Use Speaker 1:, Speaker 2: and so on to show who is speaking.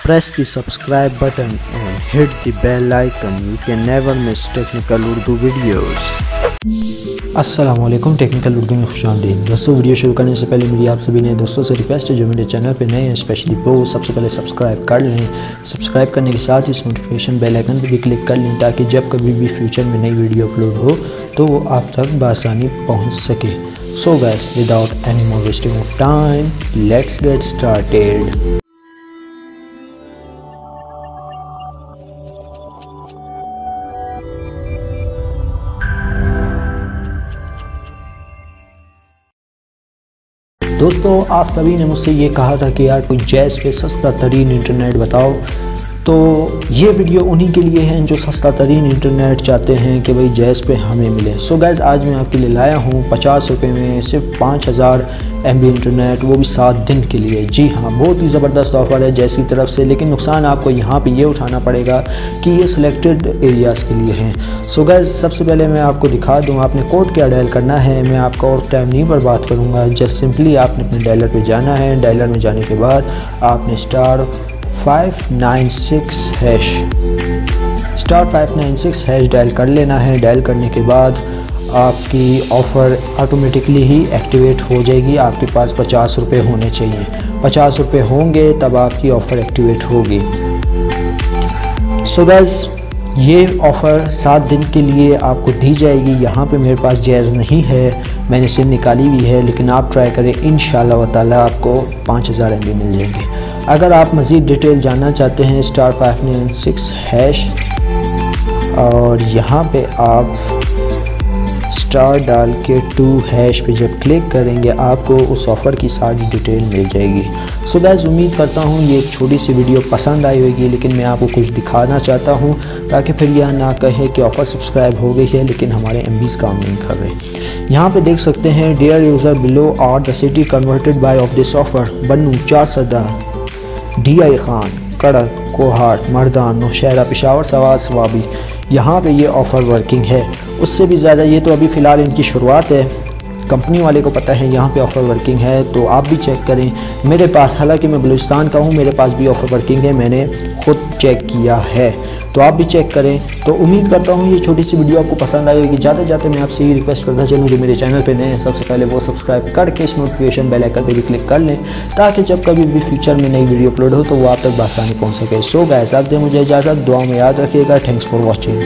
Speaker 1: Press the subscribe button and hit the bell icon. You can never miss technical Urdu videos. अस्सलाम वालेकुम, technical Urdu में खुशामदीद। दोस्तों, video शुरू करने से पहले मेरी आप सभी नए दोस्तों से रिक्वेस्ट है जो मेरे चैनल पे नए हैं, स्पेशली वो सबसे पहले सब्सक्राइब कर लें। सब्सक्राइब करने के साथ इस नोटिफिकेशन बेल आइकन पर भी क्लिक कर लें ताकि जब कभी भी फ्यूचर में नई वीडियो अपलोड हो तो वो आप तक बआसानी पहुँच सके। So guys, without any more wasting of time, let's get started. दोस्तों, आप सभी ने मुझसे ये कहा था कि यार कोई जैज़ पे सस्ता तरीन इंटरनेट बताओ, तो ये वीडियो उन्हीं के लिए हैं जो सस्ता तरीन इंटरनेट चाहते हैं कि भाई जैज़ पे हमें मिले। सो गाइस, आज मैं आपके लिए लाया हूँ 50 रुपये में सिर्फ 5000 MB इंटरनेट, वो भी 7 दिन के लिए। जी हाँ, बहुत ही ज़बरदस्त ऑफ़र है जैज़ की तरफ से, लेकिन नुकसान आपको यहाँ पे ये उठाना पड़ेगा कि ये सिलेक्टेड एरियाज़ के लिए हैं। सो गाइस, सबसे पहले मैं आपको दिखा दूँ आपने कोड क्या डायल करना है। मैं आपका और टाइम नहीं बर्बाद करूँगा, जस्ट सिंपली आपने अपने डायलर पे जाना है। डायलर में जाने के बाद आपने *596# डायल कर लेना है। डायल करने के बाद आपकी ऑफ़र ऑटोमेटिकली ही एक्टिवेट हो जाएगी। आपके पास 50 रुपये होने चाहिए। 50 रुपये होंगे तब आपकी ऑफ़र एक्टिवेट होगी। सो गाइस, ये ऑफ़र 7 दिन के लिए आपको दी जाएगी। यहाँ पे मेरे पास जैज़ नहीं है, मैंने सिम निकाली हुई है, लेकिन आप ट्राई करें, इंशाअल्लाह ताला आपको 5000 MB मिल जाएंगे। अगर आप मज़ीद डिटेल जानना चाहते हैं, *596# और यहाँ पे आप स्टार डाल के 2# पे जब क्लिक करेंगे आपको उस ऑफ़र की सारी डिटेल मिल जाएगी। सो गाइस, उम्मीद करता हूँ ये एक छोटी सी वीडियो पसंद आई होगी, लेकिन मैं आपको कुछ दिखाना चाहता हूँ ताकि फिर यह ना कहे कि ऑफ़र सब्सक्राइब हो गई है लेकिन हमारे MBs काम नहीं कर रहे। यहाँ पे देख सकते हैं, dear user below are the city converted by of this offer बन्नू 4 सदा DI खान कड़क कोहाट मर्दान नौशहरा पेशावर सवाल सवाबी। यहाँ पे ये ऑफ़र वर्किंग है। उससे भी ज़्यादा, ये तो अभी फ़िलहाल इनकी शुरुआत है, कंपनी वाले को पता है यहाँ पे ऑफ़र वर्किंग है, तो आप भी चेक करें। मेरे पास, हालांकि मैं बलूचिस्तान का हूँ, मेरे पास भी ऑफ़र वर्किंग है, मैंने ख़ुद चेक किया है, तो आप भी चेक करें। तो उम्मीद करता हूँ ये छोटी सी वीडियो आपको पसंद आई होगी। जाते जाते मैं आपसे ये रिक्वेस्ट करना चलूँ जो मेरे चैनल पे नए हैं, सबसे पहले वो सब्सक्राइब करके इस नोटिफिकेशन बेल आइकन पे भी क्लिक कर लें ताकि जब कभी भी फ्यूचर में नई वीडियो अपलोड हो तो वो आप तक बआसानी पहुँच सके। सो गाइस, आप दें मुझे इजाज़त, दुआ में याद रखिएगा। Thanks for watching.